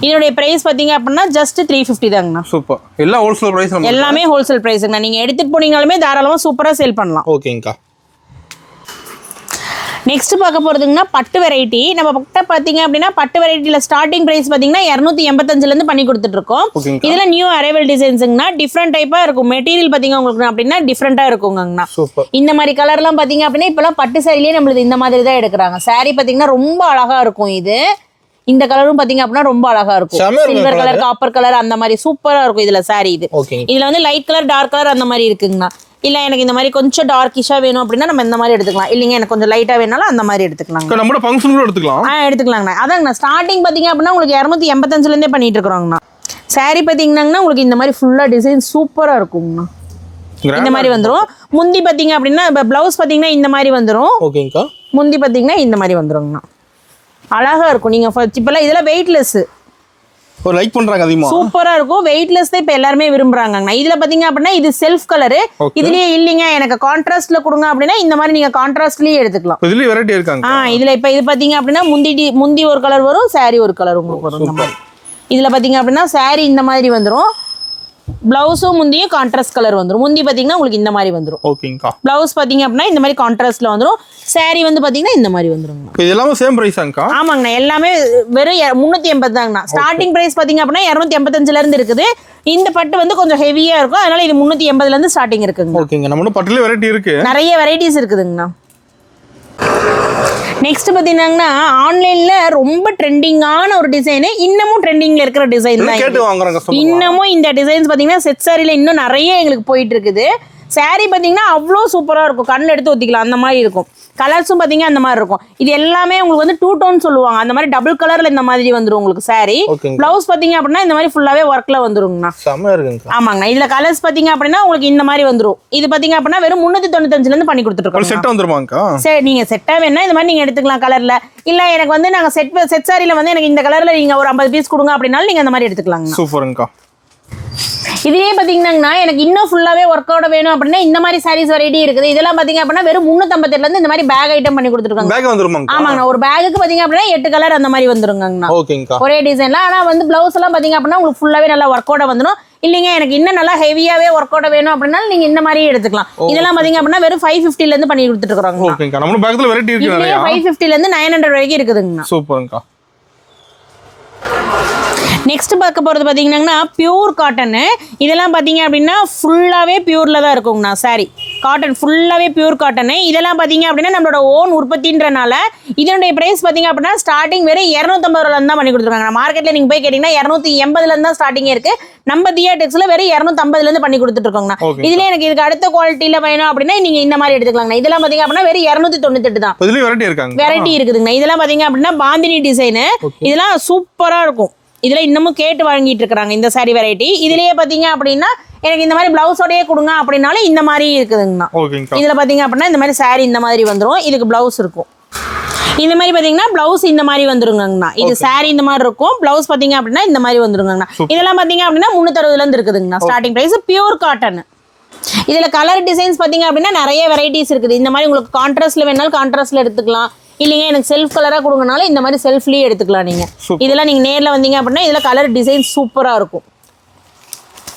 B: இதனுடைய பிரைஸ் பார்த்தீங்க அப்படின்னா ஜஸ்ட் 350 தாங்கண்ணா.
A: சூப்பர். எல்லாம் ஹோல்சேல் பிரைஸ்.
B: எல்லாமே ஹோல்சேல் பிரைஸுங்கண்ணா. நீங்கள் எடுத்துகிட்டு போனீங்கனாலுமே தாராளமாக சூப்பராக சேல் பண்ணலாம்.
A: ஓகேங்கா.
B: நெக்ஸ்ட் பார்க்க போகிறதுங்கன்னா பட்டு வெரைட்டி. நம்ம பட்ட பார்த்தீங்க அப்படின்னா பட்டு வெரைட்டியில் ஸ்டார்டிங் ப்ரைஸ் பார்த்தீங்கன்னா 285 பண்ணி கொடுத்துட்ருக்கோம். இதில் நியூ அரைவல் டிசைன்ஸுங்கண்ணா. டிஃப்ரெண்ட் டைப்பாக இருக்கும். மெட்டீரியல் பார்த்தீங்க உங்களுக்கு அப்படின்னா டிஃப்ரெண்ட்டாக இருக்குங்கண்ணா. இந்த மாதிரி கலர்லாம் பார்த்தீங்க அப்படின்னா இப்போலாம் பட்டு சாரிலேயே நம்மளுக்கு இந்த மாதிரி தான் எடுக்கிறாங்க. சாரி பார்த்தீங்கன்னா ரொம்ப அழகாக இருக்கும். இது இந்த கலரும் பாத்தீங்க அப்படின்னா ரொம்ப அழகா இருக்கும். சில்வர் கலர், காப்பர் கலர் அந்த மாதிரி சூப்பரா இருக்கும் இதுல சாரி. இதுல வந்து லைட் கலர், டார்க் கலர் அந்த மாதிரி இருக்குங்கண்ணா. இல்ல எனக்கு இந்த மாதிரி கொஞ்சம் டார்க்கிஷா வேணும் அப்படின்னா நம்ம இந்த மாதிரி எடுத்துக்கலாம். இல்லைங்க எனக்கு கொஞ்சம் லைட்டா வேணாலும் அந்த மாதிரி எடுத்துக்கலாம்.
A: நம்ம ஃபங்க்ஷன் கூட எடுத்துக்கலாம்.
B: எடுத்துக்கலாங்கண்ணா. அதாங்கண்ணா ஸ்டார்டிங் பாத்தீங்க அப்படின்னா உங்களுக்கு 285 இருந்தே பண்ணிட்டு இருக்கிறோங்கண்ணா. சாரி பாத்தீங்கன்னா உங்களுக்கு இந்த மாதிரி ஃபுல்லா டிசைன் சூப்பரா இருக்குங்கண்ணா. இந்த மாதிரி வந்துரும். முந்தி பாத்தீங்க அப்படின்னா பிளவுஸ் பாத்தீங்கன்னா இந்த மாதிரி வந்துரும்.
A: ஓகேங்கா.
B: முந்தி பாத்தீங்கன்னா இந்த மாதிரி வந்துருங்கண்ணா. அழகா இருக்கும். நீங்க இப்பெல்லாம் இதெல்லாம் வெயிட்லெஸ்
A: ஒரு லைக் பண்றாங்க அதிகமா.
B: சூப்பரா இருக்கும். வெயிட்லெஸ் தான் இப்ப எல்லாரும் விரும்புறாங்கண்ணா. இதுல பாத்தீங்க அப்படின்னா இது செல்ஃப் கலர். இதுலயே இல்லீங்க எனக்கு கான்ட்ராஸ்ட்ல கொடுங்க அப்படின்னா இந்த மாதிரி நீங்க கான்ட்ராஸ்ட்லயே எடுத்துக்கலாம்.
A: இதுல வெரைட்டி இருக்காங்க.
B: இதுல இப்ப இது பாத்தீங்க அப்படின்னா முந்தி ஒரு கலர் வரும், சாரி ஒரு கலர் உங்களுக்கு வரும். இந்த மாதிரி இதுல பாத்தீங்க அப்படின்னா சாரி இந்த மாதிரி வந்துரும். பிளவுஸும் முந்தியும் கான்ட்ராஸ்ட் கலர் வந்துரும். முந்தி பாத்தீங்கன்னா உங்களுக்கு இந்த மாதிரி வந்துரும்.
A: ஓகேங்கா.
B: பிளவுஸ் பாத்தீங்க அப்படின்னா இந்த மாதிரி கான்ட்ராஸ்ட்ல வந்துரும். சாரி வந்து பாத்தீங்கன்னா இந்த மாதிரி வந்துருங்க.
A: இது எல்லாமே சேம் பிரைஸாங்கா? ஆமாங்கண்ணா.
B: எல்லாமே வெறும் 380 தாங்கண்ணா. ஸ்டார்டிங் பிரைஸ் பாத்தீங்க அப்படின்னா 285 இருந்து இருக்குது. இந்த பட்டு வந்து கொஞ்சம் ஹெவியா இருக்கும். அதனால இது 380 இருந்து ஸ்டார்டிங் இருக்குங்க.
A: ஓகேங்க. நம்ம பட்டுல வெரைட்டி இருக்கு.
B: நிறைய வெரைட்டிஸ் இருக்குதுங்கண்ணா. நெக்ஸ்ட் பாத்தீங்கன்னா ஆன்லைன்ல ரொம்ப ட்ரெண்டிங்கான ஒரு டிசைன், இன்னமும் ட்ரெண்டிங்ல இருக்கிற டிசைன் தான். இன்னமும் இந்த டிசைன்ஸ் பாத்தீங்கன்னா செட் சாரில இன்னும் நிறைய எங்களுக்கு போயிட்டு இருக்குது. சாரி பாத்தீங்கன்னா அவ்வளோ சூப்பரா இருக்கும். கண்ணில் எடுத்து ஊத்திக்கலாம் அந்த மாதிரி இருக்கும். கலர்ஸும் பாத்தீங்கன்னா அந்த மாதிரி இருக்கும். இது எல்லாமே உங்களுக்கு வந்து 2 டோன் சொல்லுவாங்க. அந்த மாதிரி டபுள் கலர்ல இந்த மாதிரி வந்துரும் உங்களுக்கு சாரி. பிளவுஸ் பாத்தீங்க அப்படின்னா இந்த மாதிரி ஃபுல்லாவே ஒர்க்ல வந்துருங்கண்ணா. ஆமாங்கண்ணா. இதுல கலர்ஸ் பாத்தீங்க அப்படின்னா உங்களுக்கு இந்த மாதிரி வந்துரும். இது பாத்தீங்க அப்படின்னா வெறும் 395 இருந்து பண்ணி கொடுத்துருக்கோம்.
A: செட் வந்துருமாங்கா?
B: சரி, நீங்க செட்டா வேணா இந்த மாதிரி நீங்க எடுத்துக்கலாம் கலர்ல. இல்ல எனக்கு வந்து நாங்க செட் சாரில வந்து எனக்கு இந்த கலர்ல நீங்க ஒரு 50 பீஸ் கொடுங்க அப்படின்னாலும் நீங்க அந்த மாதிரி எடுத்துக்கலாங்க.
A: சூப்பர்ங்கா.
B: இதுலயே பாத்தீங்கன்னா எனக்கு இன்னும் ஃபுல்லாவே ஒர்க் அவுட் வேணும் அப்படின்னா இந்த மாதிரி சாரீஸ் வெரைட்டி இருக்குது. இதெல்லாம் பாத்தீங்க அப்படின்னா வெறும் 358 இருந்து இந்த மாதிரி பேக் ஐட்டம் பண்ணி கொடுத்துருக்காங்க.
A: பேக் வந்துருமாங்க?
B: ஆமாங்கண்ணா. ஒரு பேக்குக்கு பாத்தீங்க அப்படின்னா 8 கலர் அந்த மாதிரி வந்துருங்கண்ணா.
A: ஓகேங்கா.
B: ஒரே டிசைன்ல. ஆனா வந்து பிளவுஸ் எல்லாம் பாத்தீங்க அப்படின்னா உங்களுக்கு ஃபுல்லாவே நல்லா ஒர்க் அவுட் வந்துடும். இல்லைங்க எனக்கு இன்னும் நல்லா ஹெவியாவே ஒர்க் அவுட் வேணும் அப்படின்னா நீங்க இந்த மாதிரி எடுத்துக்கலாம். இதெல்லாம் பாத்தீங்க அப்படின்னா வெறும் 550 இருந்து பண்ணி கொடுத்துட்டு இருக்காங்க.
A: ஓகேங்கா. நம்ம பேக்ல வெரைட்டி இருக்கு நிறைய.
B: 550 இருந்து 900 வரைக்கும் இருக்குதுங்கண்ணா.
A: சூப்பர்ங்கா.
B: நெக்ஸ்ட் பார்க்க போகிறது பார்த்தீங்கன்னா பியூர் காட்டனு. இதெல்லாம் பார்த்தீங்க அப்படின்னா ஃபுல்லாகவே பியூரில் தான் இருக்குங்கண்ணா. சாரி காட்டன் ஃபுல்லாகவே பியூர் காட்டனு. இதெல்லாம் பார்த்தீங்க அப்படின்னா நம்மளோட ஓன் உற்பத்தின்றனால இதனுடைய ப்ரைஸ் பார்த்தீங்க அப்படின்னா ஸ்டார்டிங் வெறும் 250 ரூபாயிலேருந்து தான் பண்ணி கொடுத்துருக்காங்க. மார்க்கெட்டில் நீங்கள் போய் கேட்டிங்கன்னா 280 தான் ஸ்டார்டிங்கே இருக்குது. நம்ம தியா டெக்ஸில் வெறும் 250 பண்ணி கொடுத்துட்ருக்கோங்கண்ணா. இதில் எனக்கு இதுக்கு அடுத்த குவாலிட்டியில் வேணும் அப்படின்னா நீங்கள் இந்த மாதிரி எடுத்துக்கலாங்கண்ணா. இதெல்லாம் பார்த்தீங்க அப்படின்னா வெறும் 298 தான். வெரைட்டி இருக்குதுங்கண்ணா. இதெல்லாம் பார்த்தீங்க அப்படின்னா பாந்தினி டிசைனு. இதெல்லாம் சூப்பராக இருக்கும். இதில் இன்னமும் கேட்டு வாங்கிட்டு இருக்கிறாங்க இந்த சாரி வெரைட்டி. இதுலேயே பார்த்தீங்க அப்படின்னா எனக்கு இந்த மாதிரி பிளவுஸோடயே கொடுங்க அப்படின்னாலும் இந்த மாதிரி இருக்குதுங்கண்ணா. இதில் பார்த்தீங்க அப்படின்னா இந்த மாதிரி சாரி இந்த மாதிரி வந்துடும். இதுக்கு பிளவுஸ் இருக்கும். இந்த மாதிரி பார்த்தீங்கன்னா பிளவுஸ் இந்த மாதிரி வந்துருங்கண்ணா. இது சாரி இந்த மாதிரி இருக்கும். பிளவுஸ் பார்த்தீங்க அப்படின்னா இந்த மாதிரி வந்துருங்கண்ணா. இதெல்லாம் பார்த்தீங்க அப்படின்னா 360 இருக்குதுங்கண்ணா. Starting price pure cotton. இதில் கலர் டிசைன்ஸ் பார்த்தீங்க அப்படின்னா நிறைய வெரைட்டிஸ் இருக்குது. இந்த மாதிரி உங்களுக்கு கான்ட்ராஸ்ட்ல வேணாலும் கான்ட்ராஸ்ட்ல எடுத்துக்கலாம். இல்லைங்க எனக்கு செல்ஃப் கலராக கொடுங்கனாலும் இந்த மாதிரி செல்ஃப்லேயே எடுத்துக்கலாம் நீங்கள். இதெல்லாம் நீங்கள் நேரில் வந்தீங்க அப்படின்னா இதில் கலர் டிசைன் சூப்பராக இருக்கும்.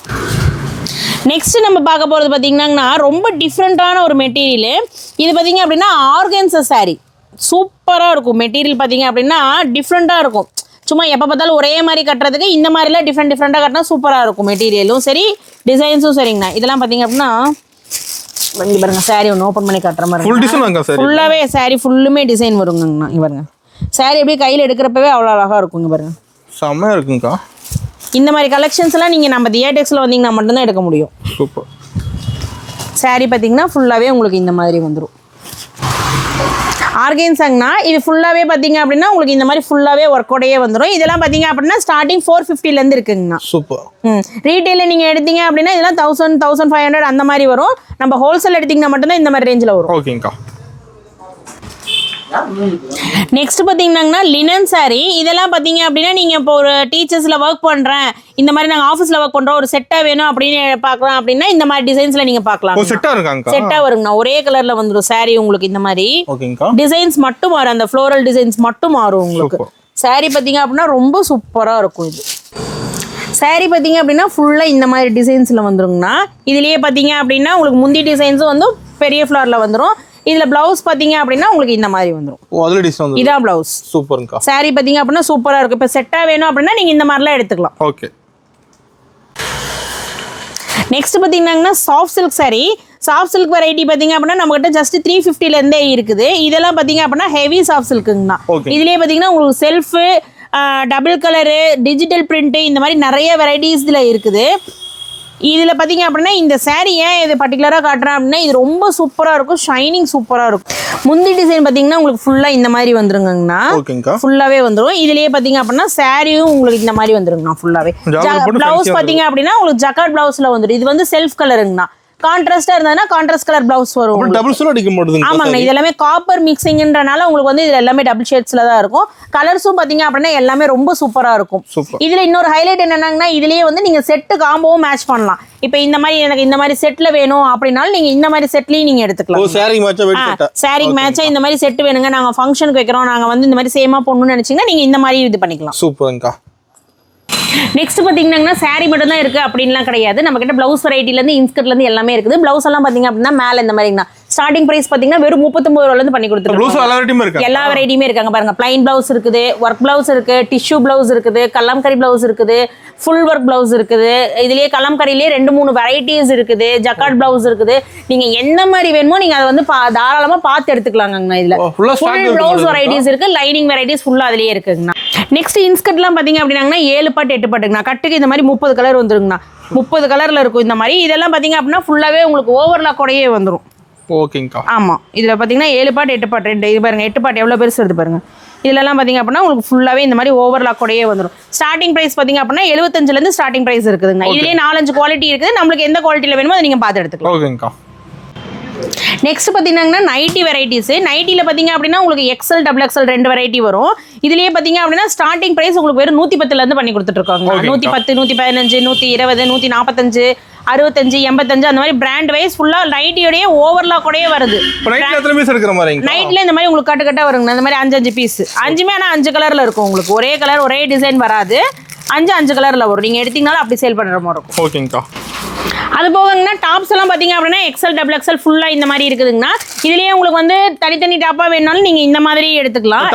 B: நெக்ஸ்ட் நம்ம பார்க்க போகிறது பார்த்தீங்கன்னா ரொம்ப டிஃப்ரெண்ட்டான ஒரு மெட்டீரியல். இது பார்த்தீங்க அப்படின்னா ஆர்கன்சா சாரி. சூப்பராக இருக்கும் மெட்டீரியல். பார்த்தீங்க அப்படின்னா டிஃப்ரெண்ட்டாக இருக்கும். சும்மா எப்போ பார்த்தாலும் ஒரே மாதிரி கட்டுறதுக்கு இந்த மாதிரிலாம் டிஃப்ரெண்ட்டாக கட்டினா சூப்பராக இருக்கும். மெட்டீரியலும் சரி டிசைன்ஸும் சரிங்கண்ணா. இதெல்லாம் பார்த்தீங்க அப்படின்னா பாருங்க சாரி ஒன்று ஓப்பன் பண்ணி கட்டுற மாதிரி ஃபுல்லாகவே சாரி ஃபுல்லுமே டிசைன் வருங்கண்ணா. இங்கே பாருங்க சாரி அப்படியே கையில் எடுக்கிறப்பவே அவ்வளோ அழகாக இருக்குங்க. பாருங்க செம்மையாக இருக்குங்கக்கா. இந்த மாதிரி கலெக்ஷன்ஸ் எல்லாம் நீங்கள் நம்ம தியா டெக்ஸில் வந்தீங்கன்னா மட்டும்தான் எடுக்க முடியும். சூப்பர். சாரி பார்த்தீங்கன்னா ஃபுல்லாகவே உங்களுக்கு இந்த மாதிரி வந்துடும். ஆர்கன்சாங்கண்ணா. இது ஃபுல்லாகவே பார்த்தீங்க அப்படின்னா உங்களுக்கு இந்த மாதிரி ஃபுல்லாகவே ஒர்க்கோடையே வந்துடும். இதெல்லாம் பார்த்தீங்க அப்படின்னா ஸ்டார்டிங் 450 இருக்குங்கண்ணா. சூப்பர். ரீட்டெயிலில் நீங்கள் எடுத்தீங்க அப்படின்னா இதெல்லாம் 1000 1500 அந்த மாதிரி வரும். நம்ம ஹோல்சேல் எடுத்தீங்கன்னா மட்டும்தான் இந்த மாதிரி ரேஞ்சில் வரும். ஓகேங்கக்கா. நெக்ஸ்ட் பார்த்தீங்கன்னா லினன் சாரி. இதெல்லாம் பார்த்தீங்க அப்படின்னா நீங்கள் இப்போ ஒரு டீச்சர்ஸில் ஒர்க் பண்ணுறேன், இந்த மாதிரி நாங்கள் ஆஃபீஸில் ஒர்க் பண்ணுறோம், ஒரு செட்டாக வேணும் அப்படின்னு பார்க்கலாம் அப்படின்னா இந்த மாதிரி டிசைன்ஸில் நீங்கள் பார்க்கலாம். செட்டாக வருங்கண்ணா. ஒரே கலரில் வந்துடும் சாரி உங்களுக்கு. இந்த மாதிரி டிசைன்ஸ் மட்டும் மாறும். அந்த ஃப்ளோரல் டிசைன்ஸ் மட்டும் மாறும் உங்களுக்கு. சாரி பார்த்தீங்க அப்படின்னா ரொம்ப சூப்பராக இருக்கும். இது சாரி பார்த்தீங்க அப்படின்னா ஃபுல்லாக இந்த மாதிரி டிசைன்ஸில் வந்துருங்கண்ணா. இதுலேயே பார்த்தீங்க அப்படின்னா உங்களுக்கு முந்தி டிசைன்ஸும் வந்து பெரிய ஃப்ளோரில் வந்துடும். இதுல பிளவுஸ் பாத்தீங்க அப்படின்னா உங்களுக்கு இந்த மாதிரி வந்துரும். அதுல டிசைன் வந்துரும். இதான் பிளவுஸ். சூப்பர்ங்கா. சாரி பாத்தீங்க அப்படின்னா சூப்பரா இருக்கு. இப்ப செட்டா வேணும் அப்படின்னா நீங்க இந்த மாதிரிலாம் எடுத்துக்கலாம். ஓகே. நெக்ஸ்ட் பாத்தீங்கன்னா soft silk sorry. Soft silk variety பாத்தீங்க அப்படின்னா நம்ம கிட்ட ஜஸ்ட் 350 இருந்தே இருக்குது. இதெல்லாம் பாத்தீங்க அப்படின்னா ஹெவி சாஃப்ட் சில்க்குங்கண்ணா. இதுலயே பாத்தீங்கன்னா உங்களுக்கு self, double colour, digital print, இந்த மாதிரி நிறைய வெரைட்டிஸ் இதுல இருக்குது. இதில் பார்த்தீங்க அப்படின்னா இந்த சாரீ ஏன் இது பர்டிகுலராக காட்டுறேன் அப்படின்னா இது ரொம்ப சூப்பராக இருக்கும். ஷைனிங் சூப்பராக இருக்கும். முந்தி டிசைன் பார்த்தீங்கன்னா உங்களுக்கு ஃபுல்லாக இந்த மாதிரி வந்துருங்கண்ணா. ஃபுல்லாகவே வந்துடும். இதுலேயே பார்த்தீங்க அப்படின்னா சாரியும் உங்களுக்கு இந்த மாதிரி வந்துருங்கண்ணா. ஃபுல்லாகவே பிளவுஸ் பார்த்தீங்க அப்படின்னா உங்களுக்கு ஜக்கார்ட் பிளவுஸில் வந்துடும். இது வந்து செல்ஃப் கலருங்கண்ணா. கான்ட்ராஸ்டா இருந்தா கான்ட்ராஸ்ட் கலர் பிளவுஸ் வரும். டபுள் ஷேட் அடிக்க மாட்டேங்குது. ஆமாங்க. இது எல்லாமே காப்பர் மிக்சிங்ன்றனால உங்களுக்கு வந்து இது எல்லாமே டபுள் ஷேட்ஸ்ல தான் இருக்கும். கலர்ஸும் பாத்தீங்க அப்படின்னா எல்லாமே ரொம்ப சூப்பரா இருக்கும். இதுல இன்னொரு ஹைலைட் என்னன்னா இதுலயே வந்து நீங்க செட் காம்போவும் மேட்ச் பண்ணலாம். இப்போ இந்த மாதிரி எனக்கு இந்த மாதிரி செட்ல வேணும் அப்படினாலும் நீங்க இந்த மாதிரி செட்லயும் நீங்க எடுத்துக்கலாம். ஓ சாரி மேட்சா வெட்ட. சாரி மேட்சா இந்த மாதிரி செட் வேணுங்க, நாங்க ஃபங்க்ஷனுக்கு வைக்கிறோம், நாங்க வந்து இந்த மாதிரி சேமா போடணும்னு நினைச்சீங்கன்னா நீங்க இந்த மாதிரி இது பண்ணிக்கலாம். சூப்பர்ங்கா. நெக்ஸ்ட் பார்த்தீங்கன்னா சாரி மட்டும் தான் இருக்குது அப்படின்லாம் கிடையாது. நம்ம கிட்ட பிளவுஸ் வெரைட்டிலேருந்து இன்ஸ்கர்ட்லேருந்து எல்லாமே இருக்குது. பிளவுஸ் எல்லாம் பார்த்தீங்க அப்படின்னா மேலே இந்த மாதிரிங்கண்ணா ஸ்டார்டிங் பிரைஸ் பார்த்தீங்கன்னா வெறும் 39 ரூபாயிலேருந்து பண்ணி கொடுத்துருக்கோம். எல்லா வெரைட்டியுமே இருக்காங்க பாருங்க. பிளைன் பிளவுஸ் இருக்குது, ஒர்க் பிளவுஸ் இருக்குது, டிஷ்யூ பிளவுஸ் இருக்குது, கலம்கரி பிளவுஸ் இருக்குது, ஃபுல் ஒர்க் பிளவுஸ் இருக்குது. இதுலேயே கலம்கரிலேயே 2-3 வெரைட்டிஸ் இருக்குது, ஜக்கார்ட் பிளவுஸ் இருக்குது. நீங்கள் எந்த மாதிரி வேணுமோ நீங்கள் அதை வந்து தாராளமாக பார்த்து எடுத்துக்கலாங்கண்ணா. இதில் ஃபுல் பிளவுஸ் வெரைட்டிஸ் இருக்குது, லைனிங் வெரைட்டிஸ் ஃபுல்லாக அதிலேயே இருக்குங்கண்ணா. நெக்ஸ்ட் இன்ஸ்கர்ட்லாம் பார்த்தீங்க அப்படின்னா 7 பட்டு 8 பட்டுங்கண்ணா. கட்டுக்கு இந்த மாதிரி 30 கலர் வந்துருங்கண்ணா. 30 கலரில் இருக்கும் இந்த மாதிரி. இதெல்லாம் பார்த்தீங்க அப்படின்னா ஃபுல்லாகவே உங்களுக்கு ஓவர்லாக்கோடையே வந்துடும். ஓகேங்கா. ஆமாம். இதில் பார்த்தீங்கன்னா 7 பாட்டு 8 பாட்டு 2 இது பாருங்க. 8 பாட்டு எவ்வளோ பெருசு வருது பாருங்க. இதெல்லாம் பார்த்தீங்க அப்படின்னா உங்களுக்கு ஃபுல்லாகவே இந்த மாதிரி ஓவர்லாக்கோடையே வந்துடும். ஸ்டார்டிங் ப்ரைஸ் பார்த்தீங்க அப்படின்னா 75லேருந்து ஸ்டார்டிங் ப்ரைஸ் இருக்குதுங்க. இதுலேயே 4-5 குவாலிட்டி இருக்குது. நம்மளுக்கு எந்த குவாலிட்டியில் வேணுமோ அதை நீங்கள் பார்த்து எடுத்துக்கலாம். ஓகேங்கா. நெக்ஸ்ட் பார்த்தீங்கன்னா நைட்டி வெரைட்டிஸ். நைட்டியில் பார்த்தீங்க அப்படின்னா உங்களுக்கு எக்ஸல், டபுள் எக்ஸல் 2 வெரைட்டி வரும். இதுலேயே பார்த்தீங்க அப்படின்னா ஸ்டார்டிங் ப்ரைஸ் உங்களுக்கு வெறும் 110லேருந்து பண்ணி கொடுத்துட்ருக்காங்க. 110, 115, 120, 145, 65, 85 அந்த மாதிரி பிராண்ட் வைஸ் ஃபுல்லா நைட்டியோடய ஓவர்லாக்கோடயே வருது. நைட்ல இந்த மாதிரி உங்களுக்கு கட்டு கட்டா வருங்க. இந்த மாதிரி 5 பீஸ் 5மே ஆனால் 5 கலர்ல இருக்கும். உங்களுக்கு ஒரே கலர் ஒரே டிசைன் வராது. 5 கலர்ல வரும். நீங்க எடுத்தீங்கனாலும் அப்படி சேல் பண்ற மாதிரி இருக்கும். ஓகேங்கா. அது போகங்கன்னா டாப்ஸ் எல்லாம் பார்த்தீங்க அப்படின்னா எக்ஸல் டபுள் எக்ஸல் ஃபுல்லாக இந்த மாதிரி இருக்குதுங்கண்ணா. இதுலேயே உங்களுக்கு வந்து தனித்தனி டாப்பாக வேணாலும் நீங்கள் இந்த மாதிரி எடுத்துக்கலாம்.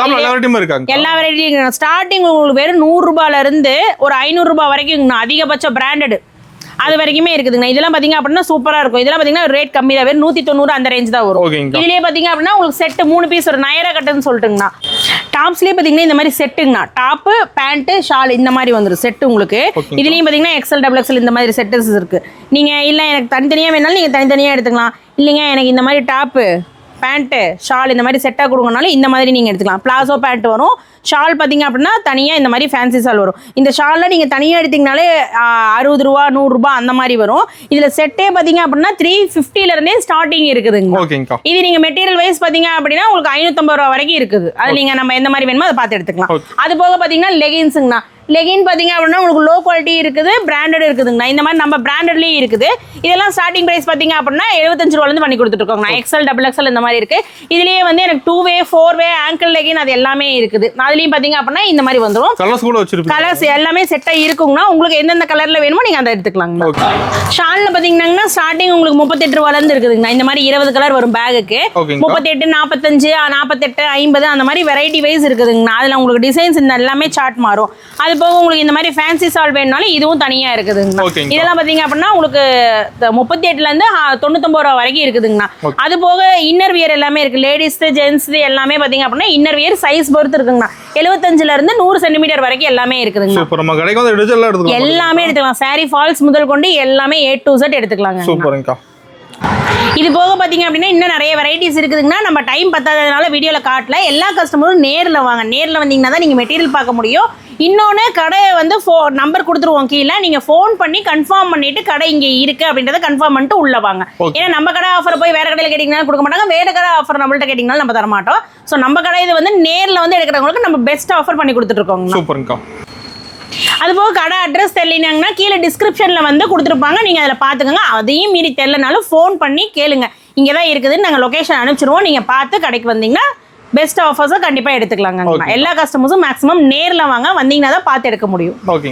B: எல்லா வெரைட்டியும் ஸ்டார்டிங் உங்களுக்கு வெறும் 100 ரூபாயிலிருந்து ஒரு 500 ரூபாய் வரைக்கும் அதிகபட்ச பிராண்டட் அது வரைக்குமே இருக்குதுங்க. இதெல்லாம் பார்த்தீங்க அப்படின்னா சூப்பராக இருக்கும். இதெல்லாம் பார்த்தீங்கன்னா ரேட் கம்மி தான், வெறும் 190 அந்த ரேஞ்ச் தான் வரும். இதுலேயே பார்த்தீங்க அப்படின்னா உங்களுக்கு செட்டு 3 பீஸ் ஒரு நயரா கட்டுன்னு சொல்லிட்டுங்கண்ணா. டாப்ஸ்லேயே பார்த்தீங்கன்னா இந்த மாதிரி செட்டுங்கண்ணா, டாப்பு பேண்ட்டு ஷால் இந்த மாதிரி வந்துடும் செட்டு உங்களுக்கு. இதுலேயும் பார்த்தீங்கன்னா எக்ஸல் டபுள் எக்ஸல் இந்த மாதிரி செட்டஸ் இருக்குது. நீங்கள் இல்லை எனக்கு தனித்தனியாக வேணாலும் நீங்கள் தனித்தனியாக எடுத்துக்கலாம். இல்லைங்க எனக்கு இந்த மாதிரி டாப்பு பேண்ட்டு ஷால் இந்த மாதிரி செட்டாக கொடுங்கனாலும் இந்த மாதிரி நீங்கள் எடுத்துக்கலாம். பிளாசோ பேண்ட் வரும், ஷால் பார்த்தீங்க அப்படின்னா தனியாக இந்த மாதிரி ஃபேன்சி ஷால் வரும். இந்த ஷாலில் நீங்கள் தனியாக எடுத்திங்கனாலே 60 ரூபா 100 ரூபா அந்த மாதிரி வரும். இதில் செட்டே பார்த்தீங்க அப்படின்னா 350 ஸ்டார்டிங் இருக்குதுங்க. இது நீங்கள் மெட்டீரியல் வைஸ் பார்த்தீங்க அப்படின்னா உங்களுக்கு 550 ரூபா வரைக்கும் இருக்குது. அது நீங்கள் நம்ம எந்த மாதிரி வேணுமோ அதை பார்த்து எடுத்துக்கலாம். அது போக பார்த்தீங்கன்னா லெகின்ஸுங்கண்ணா. லெகின் பார்த்தீங்க அப்படின்னா உங்களுக்கு லோ குவாலிட்டி இருக்குது, பிராண்டட் இருக்குதுங்கண்ணா. இந்த மாதிரி நம்ம பிராண்டட்லேயும் இருக்குது. இதெல்லாம் ஸ்டார்டிங் ப்ரைஸ் பார்த்தீங்க அப்படின்னா 75 ரூபாலேருந்து பண்ணி கொடுத்துட்ருக்கோங்கண்ணா. எக்ஸல் டபுள் எக்ஸல் இந்த மாதிரி இருக்குது. இதுலேயே வந்து எனக்கு 2-வே 4-வே ஆங்கிள் லெகின் அது எல்லாமே இருக்குது. அதுலேயும் பார்த்தீங்க அப்படின்னா இந்த மாதிரி வந்துடும். கலர்ஸ் எல்லாமே செட்டாக இருக்குங்கண்ணா. உங்களுக்கு எந்தெந்த கலரில் வேணுமோ நீங்கள் அதை எடுத்துக்கலாங்கண்ணா. ஷாலில் பார்த்தீங்கன்னா ஸ்டார்டிங் உங்களுக்கு 38 ரூபாலேருந்து இருக்குதுங்கண்ணா. இந்த மாதிரி 20 கலர் வரும் பேகுக்கு. 38, 45, 48, 50 அந்த மாதிரி வெரைட்டி வைஸ் இருக்குதுங்கண்ணா. அதில் உங்களுக்கு டிசைன்ஸ் இந்த எல்லாமே சார்ட் மாறும். அது போக உங்களுக்கு இந்த மாதிரி ஃபேன்சி ஷால் வேணும்னாலும் இதுவும் தனியாக இருக்குதுங்கண்ணா. இதெல்லாம் பார்த்தீங்க அப்படின்னா உங்களுக்கு 38லேருந்து 99 ரூபா வரைக்கும் இருக்குதுங்கண்ணா. அது போக இன்னர் வியர் எல்லாமே இருக்குது. லேடிஸ் ஜென்ஸ் எல்லாமே பார்த்தீங்க அப்படின்னா இன்னர் வியர் சைஸ் பொறுத்து இருக்குங்கண்ணா. 75லேருந்து 100 சென்டிமீட்டர் வரைக்கும் எல்லாமே இருக்குதுங்க. எல்லாமே எடுத்துக்கலாம். சாரி ஃபால்ஸ் முதல் கொண்டு எல்லாமே A to Z எடுத்துக்கலாங்க. இது போக பார்த்தீங்க அப்படின்னா இன்னும் நிறைய வெரைட்டிஸ் இருக்குதுங்கன்னா நம்ம டைம் பத்தாததுனால வீடியோவில் காட்டல. எல்லா கஸ்டமரும் நேரில் வாங்க. நேரில் வந்தீங்கன்னா தான் நீங்கள் மெட்டீரியல் பார்க்க முடியும். இன்னொன்று கடையை வந்து நம்பர் கொடுத்துருவோம் கீழே. நீங்கள் ஃபோன் பண்ணி கன்ஃபார்ம் பண்ணிட்டு கடை இங்கே இருக்குது அப்படின்றத கன்ஃபார்ம் பண்ணிட்டு உள்ளே வாங்க. ஏன்னா நம்ம கடை ஆஃபர் போய் வேறு கடையில் கேட்டிங்கனாலும் கொடுக்க மாட்டாங்க, வேறு கடை ஆஃபர் நம்மள்ட்ட கேட்டிங்கனாலும் நம்ம தர மாட்டோம். ஸோ நம்ம கடை இது வந்து நேரில் வந்து எடுக்கிறவங்களுக்கு நம்ம பெஸ்ட் ஆஃபர் பண்ணி கொடுத்துட்ருக்கோங்க.
A: சூப்பர்ங்கக்கா.
B: அதுபோக கடை அட்ரஸ் தெரியலனாங்கன்னா கீழே டிஸ்கிரிப்ஷனில் வந்து கொடுத்துருப்பாங்க, நீங்கள் அதில் பார்த்துக்கோங்க. அதையும் மீறி தெரியலனாலும் ஃபோன் பண்ணி கேளுங்க. இங்கே தான் இருக்குதுன்னு நாங்கள் லொக்கேஷன் அனுப்பிச்சிடுவோம். நீங்கள் பார்த்து கடைக்கு வந்தீங்கன்னா பெஸ்ட் ஆஃபர்ஸை கண்டிப்பாக எடுத்துக்கலாங்க. எல்லா கஸ்டமர்ஸும் மேக்ஸிமம் நேரில் வாங்க, வந்தீங்கன்னா தான் பார்த்து எடுக்க முடியும்.
A: ஓகே.